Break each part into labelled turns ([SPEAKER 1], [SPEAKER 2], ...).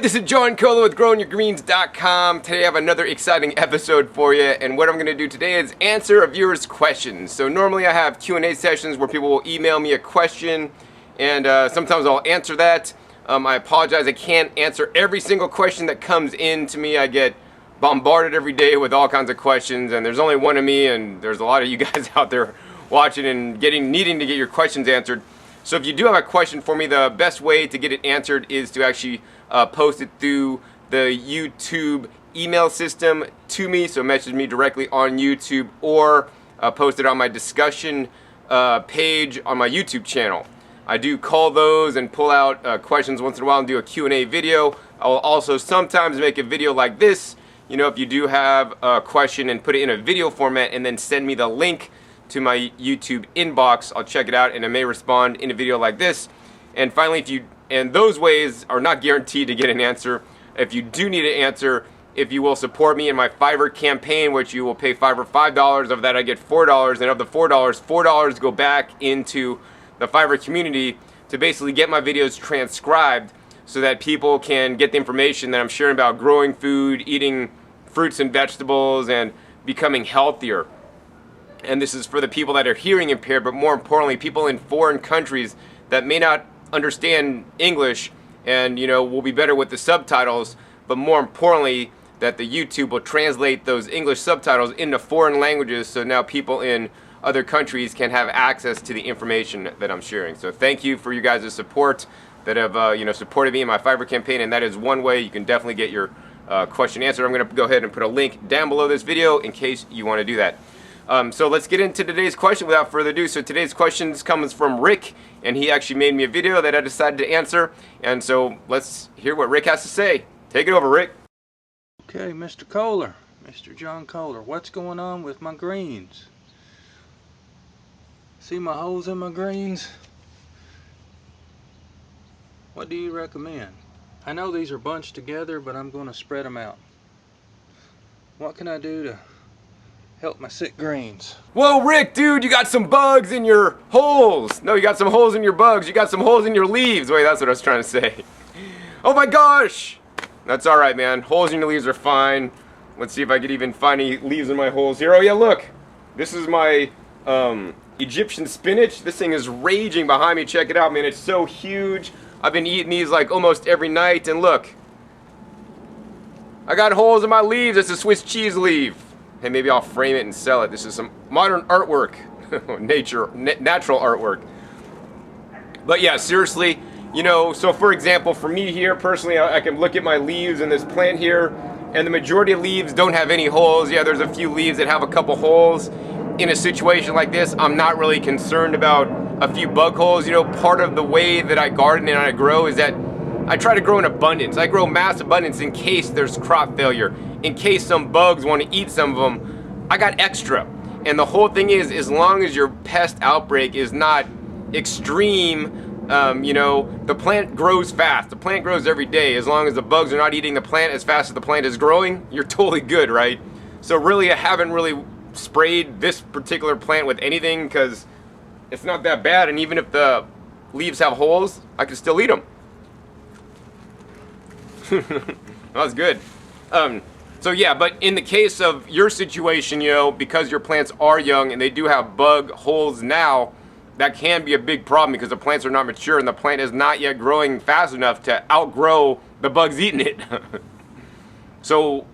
[SPEAKER 1] this is John Kohler with GrowingYourGreens.com. Today I have another exciting episode for you, and what I'm going to do today is answer a viewer's questions. So normally I have Q&A sessions where people will email me a question, and sometimes I'll answer that. I apologize, I can't answer every single question that comes in to me. I get bombarded every day with all kinds of questions, and there's only one of me, and there's a lot of you guys out there watching and needing to get your questions answered. So if you do have a question for me, the best way to get it answered is to actually post it through the YouTube email system to me. So message me directly on YouTube, or post it on my discussion page on my YouTube channel. I do call those and pull out questions once in a while and do a Q&A video. I will also sometimes make a video like this. You know, if you do have a question, and put it in a video format and then send me the link to my YouTube inbox. I'll check it out and I may respond in a video like this. And finally, and those ways are not guaranteed to get an answer. If you do need an answer, if you will support me in my Fiverr campaign, which you will pay Fiverr $5, of that I get $4, and of the $4 go back into the Fiverr community to basically get my videos transcribed so that people can get the information that I'm sharing about growing food, eating fruits and vegetables, and becoming healthier. And this is for the people that are hearing impaired, but more importantly, people in foreign countries that may not understand English and, you know, will be better with the subtitles, but more importantly, that the YouTube will translate those English subtitles into foreign languages, so now people in other countries can have access to the information that I'm sharing. So thank you for you guys' support that have supported me in my Fiverr campaign, and that is one way you can definitely get your question answered. I'm going to go ahead and put a link down below this video in case you want to do that. So let's get into today's question without further ado. So today's question comes from Rick, and he actually made me a video that I decided to answer. And so let's hear what Rick has to say. Take it over, Rick.
[SPEAKER 2] Okay, Mr. Kohler, Mr. John Kohler, what's going on with my greens? See my holes in my greens? What do you recommend? I know these are bunched together, but I'm going to spread them out. What can I do to help my sick greens?
[SPEAKER 1] Whoa, Rick, dude, you got some bugs in your holes. No, you got some holes in your bugs. You got some holes in your leaves. Wait, that's what I was trying to say. Oh my gosh. That's all right, man. Holes in your leaves are fine. Let's see if I could even find any leaves in my holes here. Oh yeah, look. This is my Egyptian spinach. This thing is raging behind me. Check it out, man. It's so huge. I've been eating these like almost every night, and look. I got holes in my leaves. It's a Swiss cheese leaf. Hey, maybe I'll frame it and sell it. This is some modern artwork, natural artwork. But yeah, seriously, you know, so for example, for me here, personally, I can look at my leaves in this plant here, and the majority of leaves don't have any holes. Yeah, there's a few leaves that have a couple holes. In a situation like this, I'm not really concerned about a few bug holes. You know, part of the way that I garden and I grow is that I try to grow in abundance. I grow mass abundance in case there's crop failure. In case some bugs want to eat some of them, I got extra. And the whole thing is, as long as your pest outbreak is not extreme, you know, the plant grows fast. The plant grows every day. As long as the bugs are not eating the plant as fast as the plant is growing, you're totally good, right? So really, I haven't really sprayed this particular plant with anything because it's not that bad. And even if the leaves have holes, I can still eat them. That's good. So yeah, but in the case of your situation, you know, because your plants are young and they do have bug holes now, that can be a big problem because the plants are not mature and the plant is not yet growing fast enough to outgrow the bugs eating it. So,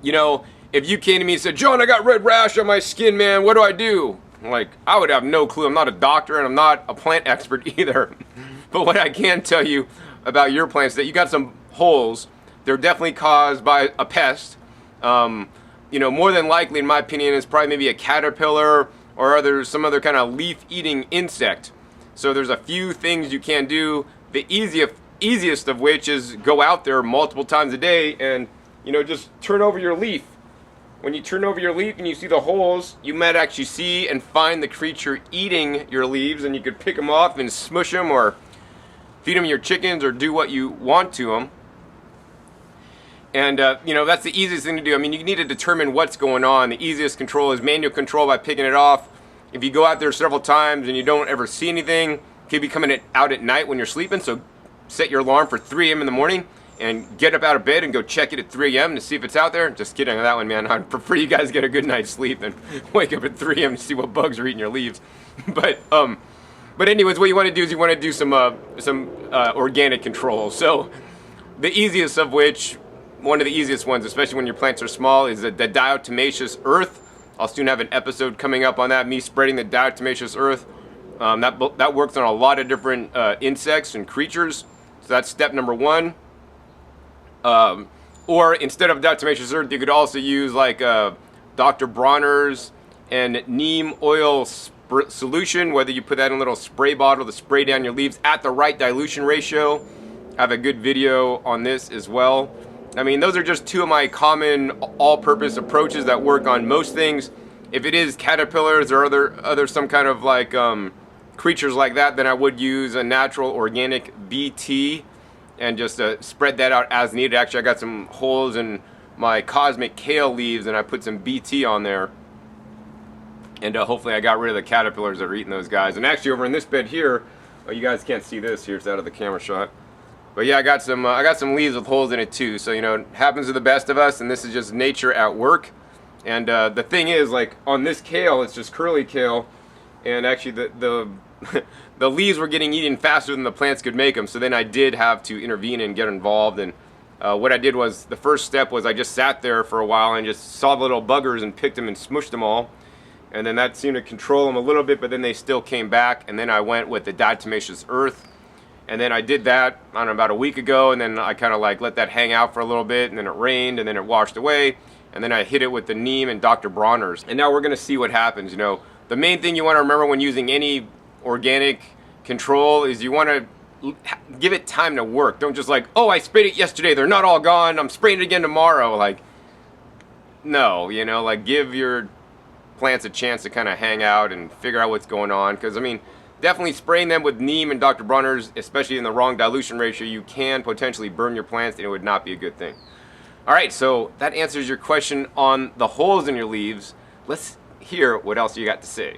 [SPEAKER 1] you know, if you came to me and said, John, I got red rash on my skin, man, what do I do? Like, I would have no clue. I'm not a doctor and I'm not a plant expert either. But what I can tell you about your plants is that you got some holes. They're definitely caused by a pest. You know, more than likely, in my opinion, it's probably maybe a caterpillar or some other kind of leaf-eating insect. So there's a few things you can do. The easiest of which is go out there multiple times a day and, you know, just turn over your leaf. When you turn over your leaf and you see the holes, you might actually see and find the creature eating your leaves, and you could pick them off and smush them or feed them your chickens or do what you want to them. And, you know, that's the easiest thing to do. I mean, you need to determine what's going on. The easiest control is manual control by picking it off. If you go out there several times and you don't ever see anything, it could be coming out at night when you're sleeping, so set your alarm for 3 a.m. in the morning and get up out of bed and go check it at 3 a.m. to see if it's out there. Just kidding on that one, man. I'd prefer you guys get a good night's sleep than wake up at 3 a.m. to see what bugs are eating your leaves. But anyways, what you want to do is you want to do some organic control. So the easiest of which, one of the easiest ones, especially when your plants are small, is the diatomaceous earth. I'll soon have an episode coming up on that, me spreading the diatomaceous earth. That works on a lot of different insects and creatures. So that's step number one. Or instead of diatomaceous earth, you could also use like Dr. Bronner's and neem oil solution, whether you put that in a little spray bottle to spray down your leaves at the right dilution ratio. I have a good video on this as well. I mean, those are just two of my common all-purpose approaches that work on most things. If it is caterpillars or other some kind of like creatures like that, then I would use a natural organic BT and just spread that out as needed. Actually, I got some holes in my cosmic kale leaves and I put some BT on there. And hopefully I got rid of the caterpillars that are eating those guys. And actually over in this bed here, oh, you guys can't see this here, it's out of the camera shot. But yeah, I got some leaves with holes in it too. So, you know, it happens to the best of us, and this is just nature at work. And the thing is, like on this kale, it's just curly kale, and actually the the leaves were getting eaten faster than the plants could make them. So then I did have to intervene and get involved. And what I did was, the first step was I just sat there for a while and just saw the little buggers and picked them and smushed them all. And then that seemed to control them a little bit, but then they still came back. And then I went with the diatomaceous earth. And then I did that, I don't know, about a week ago. And then I kind of like let that hang out for a little bit. And then it rained and then it washed away. And then I hit it with the neem and Dr. Bronner's. And now we're going to see what happens. You know, the main thing you want to remember when using any organic control is you want to give it time to work. Don't just like, oh, I sprayed it yesterday, they're not all gone, I'm spraying it again tomorrow. Like, no, you know, like give your plants a chance to kind of hang out and figure out what's going on. Because I mean, definitely spraying them with neem and Dr. Bronner's, especially in the wrong dilution ratio, you can potentially burn your plants and it would not be a good thing. Alright, so that answers your question on the holes in your leaves. Let's hear what else you got to say.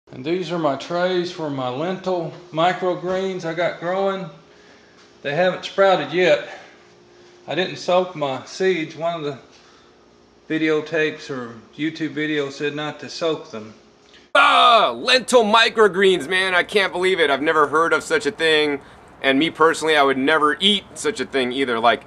[SPEAKER 2] And these are my trays for my lentil microgreens I got growing. They haven't sprouted yet. I didn't soak my seeds. One of the videotapes or YouTube videos said not to soak them.
[SPEAKER 1] Ah, lentil microgreens, man, I can't believe it. I've never heard of such a thing. And me personally, I would never eat such a thing either. Like,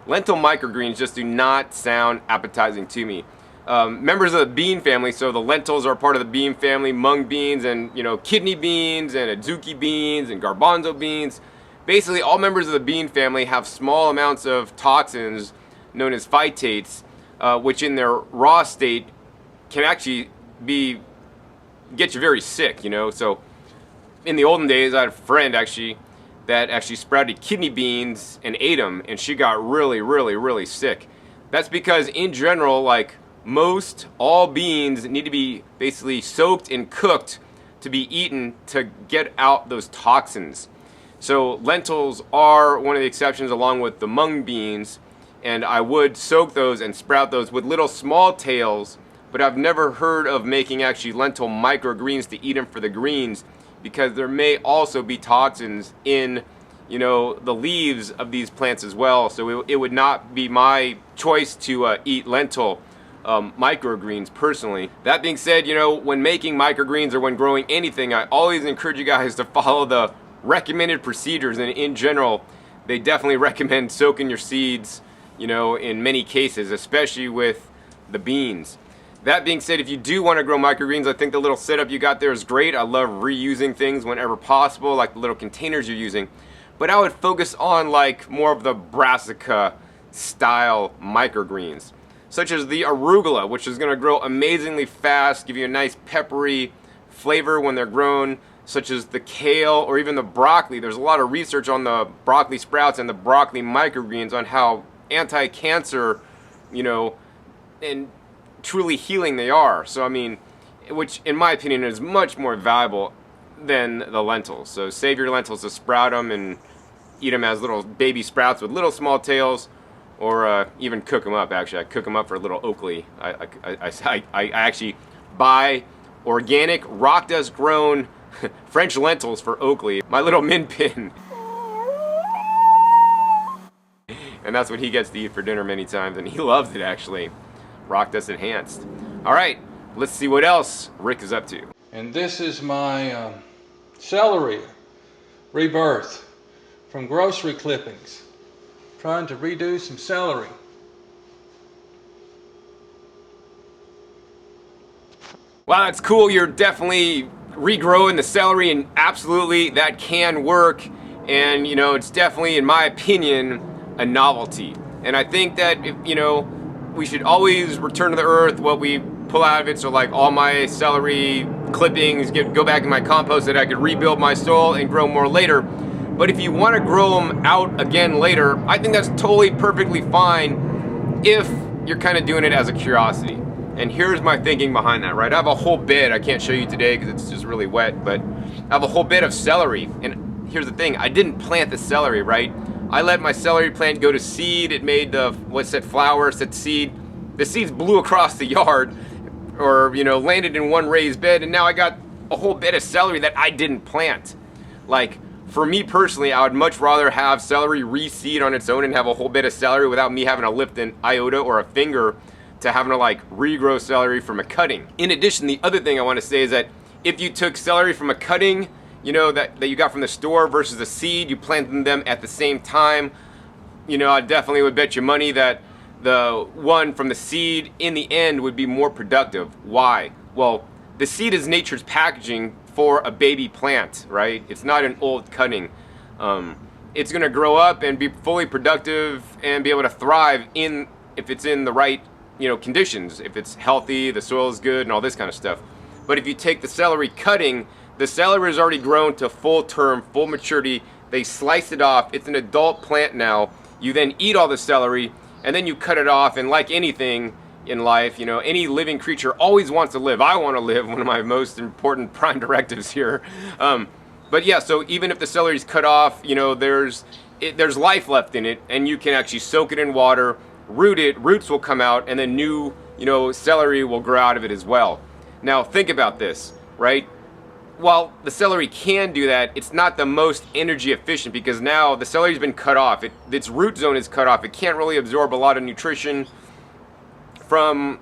[SPEAKER 1] lentil microgreens just do not sound appetizing to me. Members of the bean family, so the lentils are part of the bean family, mung beans and, you know, kidney beans and adzuki beans and garbanzo beans. Basically, all members of the bean family have small amounts of toxins known as phytates, which in their raw state can actually get you very sick, you know. So in the olden days, I had a friend that actually sprouted kidney beans and ate them, and she got really sick. That's because in general, like all beans need to be basically soaked and cooked to be eaten to get out those toxins. So lentils are one of the exceptions, along with the mung beans, and I would soak those and sprout those with little small tails, but I've never heard of making actually lentil microgreens to eat them for the greens, because there may also be toxins in, you know, the leaves of these plants as well. So it would not be my choice to eat lentil microgreens personally. That being said, you know, when making microgreens or when growing anything, I always encourage you guys to follow the recommended procedures, and in general they definitely recommend soaking your seeds, you know, in many cases, especially with the beans. That being said, if you do want to grow microgreens, I think the little setup you got there is great. I love reusing things whenever possible, like the little containers you're using. But I would focus on like more of the brassica style microgreens, such as the arugula, which is going to grow amazingly fast, give you a nice peppery flavor when they're grown, such as the kale or even the broccoli. There's a lot of research on the broccoli sprouts and the broccoli microgreens on how anti-cancer, you know, and truly healing they are. So I mean, which in my opinion is much more valuable than the lentils. So save your lentils to sprout them and eat them as little baby sprouts with little small tails, or even cook them up. Actually, I cook them up for a little Oakley. I actually buy organic rock dust grown French lentils for Oakley, my little min pin. And and that's what he gets to eat for dinner many times, and he loves it actually. Rock Dust Enhanced. All right, let's see what else Rick is up to.
[SPEAKER 2] And this is my celery rebirth from grocery clippings. Trying to redo some celery.
[SPEAKER 1] Wow, that's cool. You're definitely regrowing the celery, and absolutely that can work. And you know, it's definitely, in my opinion, a novelty. And I think that we should always return to the earth what we pull out of it. So like all my celery clippings go back in my compost so that I could rebuild my soil and grow more later. But if you want to grow them out again later, I think that's totally perfectly fine if you're kind of doing it as a curiosity. And here's my thinking behind that, right? I have a whole bed. I can't show you today because it's just really wet, but I have a whole bed of celery. And here's the thing, I didn't plant the celery, right? I let my celery plant go to seed. It made the, flower, set seed. The seeds blew across the yard, or landed in one raised bed, and now I got a whole bed of celery that I didn't plant. Like, for me personally, I would much rather have celery reseed on its own and have a whole bed of celery without me having to lift an iota or a finger to having to like regrow celery from a cutting. In addition, the other thing I want to say is that if you took celery from a cutting, that you got from the store versus a seed, you planted them at the same time, I definitely would bet you money that the one from the seed in the end would be more productive. Why? Well, the seed is nature's packaging for a baby plant, right? It's not an old cutting. It's gonna grow up and be fully productive and be able to thrive if it's in the right conditions, if it's healthy, the soil is good, and all this kind of stuff. But if you take the celery cutting, the celery is already grown to full term, full maturity. They slice it off. It's an adult plant now. You then eat all the celery, and then you cut it off. And like anything in life, any living creature always wants to live. I want to live, one of my most important prime directives here. But yeah, so even if the celery is cut off, there's life left in it, and you can actually soak it in water, root it, roots will come out, and then new, celery will grow out of it as well. Now think about this, right? While the celery can do that, it's not the most energy efficient because now the celery's been cut off. Its root zone is cut off. It can't really absorb a lot of nutrition from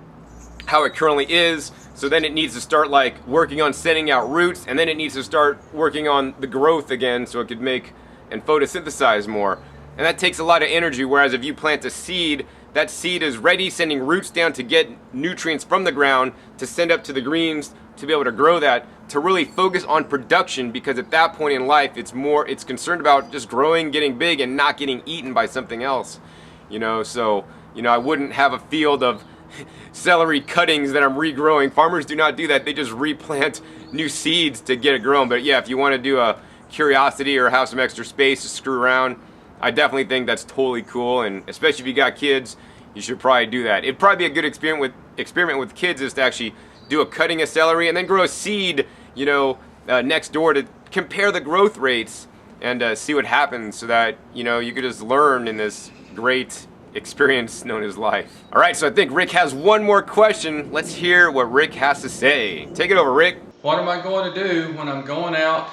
[SPEAKER 1] how it currently is. So then it needs to start like working on sending out roots, and then it needs to start working on the growth again so it could make and photosynthesize more. And that takes a lot of energy, whereas if you plant a seed, that seed is ready, sending roots down to get nutrients from the ground to send up to the greens to be able to grow that, to really focus on production, because at that point in life it's concerned about just growing, getting big, and not getting eaten by something else. So I wouldn't have a field of celery cuttings that I'm regrowing. Farmers do not do that. They just replant new seeds to get it grown. But yeah, if you want to do a curiosity or have some extra space to screw around, I definitely think that's totally cool, and especially if you got kids, you should probably do that. It'd probably be a good experiment with kids is to actually do a cutting of celery and then grow a seed, next door to compare the growth rates and see what happens, so that you could just learn in this great experience known as life. All right, so I think Rick has one more question. Let's hear what Rick has to say. Take it over, Rick.
[SPEAKER 2] What am I going to do when I'm going out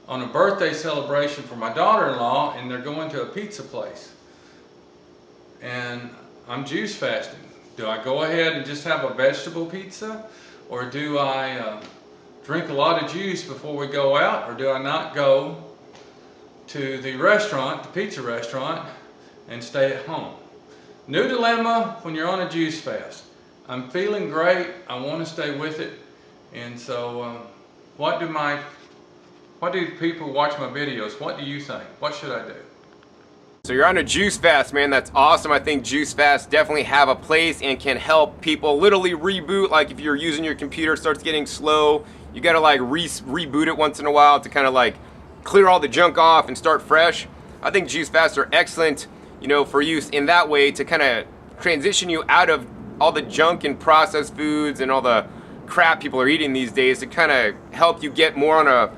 [SPEAKER 2] on a birthday celebration for my daughter-in-law and they're going to a pizza place and I'm juice fasting? Do I go ahead and just have a vegetable pizza, or do I drink a lot of juice before we go out, or do I not go to the restaurant, the pizza restaurant, and stay at home? New dilemma when you're on a juice fast. I'm feeling great, I want to stay with it, and so what do people watch my videos? What do you think? What should I do?
[SPEAKER 1] So you're on a juice fast, man. That's awesome. I think juice fasts definitely have a place and can help people literally reboot. Like if you're using your computer, it starts getting slow, you gotta like reboot it once in a while to kind of like clear all the junk off and start fresh. I think juice fasts are excellent, for use in that way to kind of transition you out of all the junk and processed foods and all the crap people are eating these days, to kind of help you get more on a,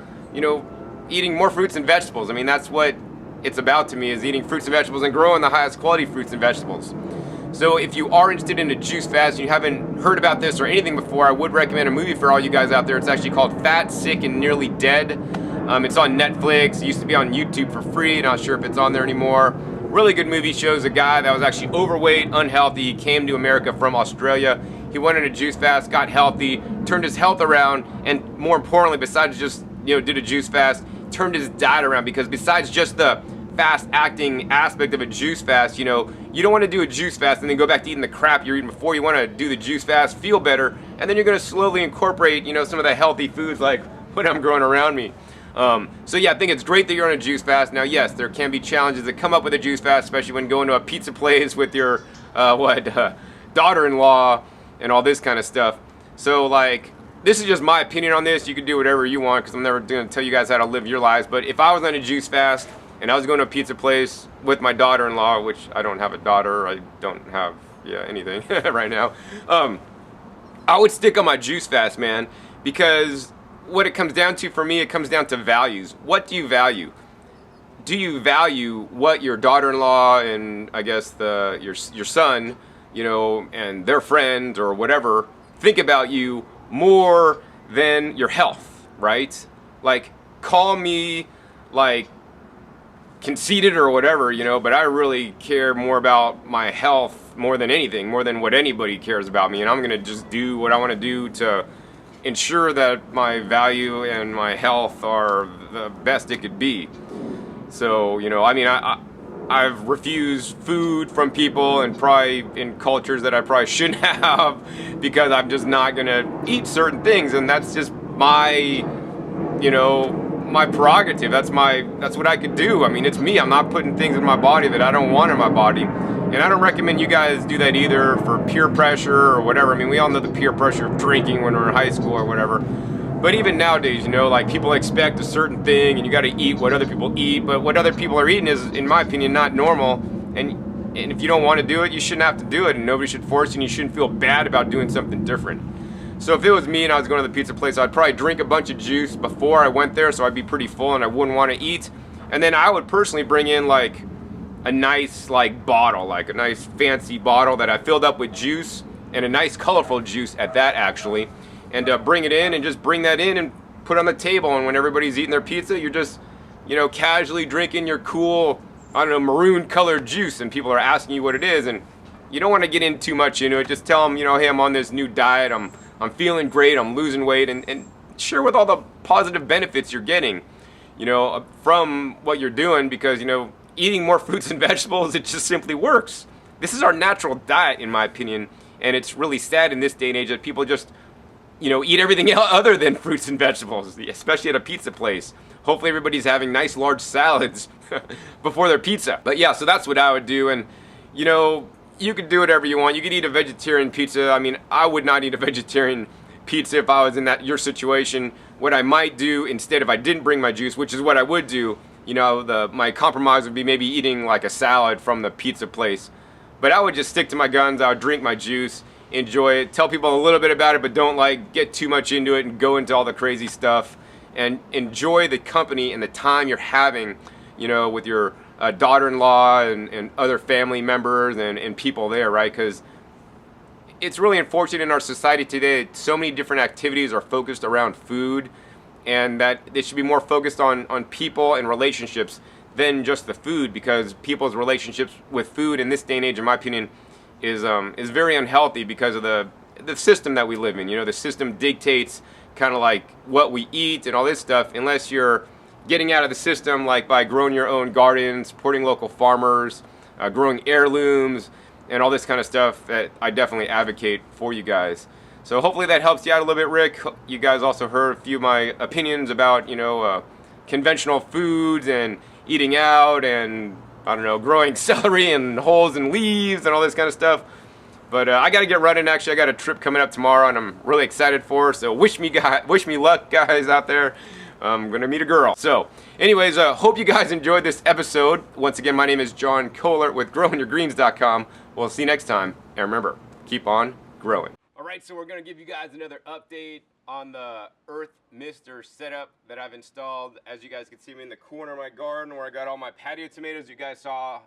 [SPEAKER 1] eating more fruits and vegetables. I mean, that's what it's about to me, is eating fruits and vegetables and growing the highest quality fruits and vegetables. So if you are interested in a juice fast and you haven't heard about this or anything before, I would recommend a movie for all you guys out there. It's actually called Fat, Sick, and Nearly Dead. It's on Netflix. It used to be on YouTube for free. Not sure if it's on there anymore. Really good movie. Shows a guy that was actually overweight, unhealthy. He came to America from Australia. He went on a juice fast, got healthy, turned his health around, and more importantly, besides just, did a juice fast, turned his diet around, because besides just the fast acting aspect of a juice fast, you don't want to do a juice fast and then go back to eating the crap you're eating before. You want to do the juice fast, feel better, and then you're going to slowly incorporate, some of the healthy foods like what I'm growing around me. So yeah, I think it's great that you're on a juice fast. Now, yes, there can be challenges that come up with a juice fast, especially when going to a pizza place with your daughter-in-law and all this kind of stuff. So like, this is just my opinion on this. You can do whatever you want, because I'm never going to tell you guys how to live your lives. But if I was on a juice fast and I was going to a pizza place with my daughter-in-law, which I don't have a daughter, I don't have anything right now, I would stick on my juice fast, man, because what it comes down to for me, it comes down to values. What do you value? Do you value what your daughter-in-law and I guess your son, and their friends or whatever think about you more than your health, right? Like, call me like conceited or whatever, but I really care more about my health more than anything, more than what anybody cares about me. And I'm gonna just do what I want to do to ensure that my value and my health are the best it could be. So, I've refused food from people, and probably in cultures that I probably shouldn't have, because I'm just not gonna eat certain things, and that's just my, my prerogative. That's what I could do. I mean, it's me. I'm not putting things in my body that I don't want in my body. And I don't recommend you guys do that either for peer pressure or whatever. I mean, we all know the peer pressure of drinking when we're in high school or whatever. But even nowadays, like, people expect a certain thing and you got to eat what other people eat. But what other people are eating is, in my opinion, not normal. And if you don't want to do it, you shouldn't have to do it. And nobody should force you, and you shouldn't feel bad about doing something different. So if it was me and I was going to the pizza place, I'd probably drink a bunch of juice before I went there, so I'd be pretty full and I wouldn't want to eat. And then I would personally bring in like a nice bottle, like a nice fancy bottle that I filled up with juice, and a nice colorful juice at that, actually. And bring it in and just bring that in and put it on the table. And when everybody's eating their pizza, you're just, casually drinking your cool, maroon colored juice, and people are asking you what it is. And you don't want to get in too much into it. Just tell them, hey, I'm on this new diet. I'm feeling great. I'm losing weight, and share with all the positive benefits you're getting, from what you're doing, because, eating more fruits and vegetables, it just simply works. This is our natural diet, in my opinion, and it's really sad in this day and age that people just, eat everything other than fruits and vegetables, especially at a pizza place. Hopefully everybody's having nice large salads before their pizza. But yeah, so that's what I would do. And, you could do whatever you want. You could eat a vegetarian pizza. I mean, I would not eat a vegetarian pizza if I was in your situation. What I might do instead, if I didn't bring my juice, which is what I would do, my compromise would be maybe eating like a salad from the pizza place. But I would just stick to my guns. I would drink my juice, enjoy it, tell people a little bit about it, but don't get too much into it and go into all the crazy stuff. And enjoy the company and the time you're having, with your daughter-in-law and other family members and people there, right? Because it's really unfortunate in our society today that so many different activities are focused around food, and that they should be more focused on people and relationships than just the food, because people's relationships with food in this day and age, in my opinion, is very unhealthy because of the system that we live in. The system dictates kind of like what we eat and all this stuff, unless you're getting out of the system, like by growing your own garden, supporting local farmers, growing heirlooms, and all this kind of stuff that I definitely advocate for you guys. So hopefully that helps you out a little bit, Rick. You guys also heard a few of my opinions about, conventional foods and eating out and, growing celery and holes and leaves and all this kind of stuff. But I got to get running. Actually, I got a trip coming up tomorrow, and I'm really excited for it. So wish me luck, guys, out there. I'm going to meet a girl. So anyways, hope you guys enjoyed this episode. Once again, my name is John Kohler with GrowingYourGreens.com. We'll see you next time. And remember, keep on growing. All right, so we're going to give you guys another update on the Earth Mister setup that I've installed. As you guys can see me in the corner of my garden where I got all my patio tomatoes. You guys saw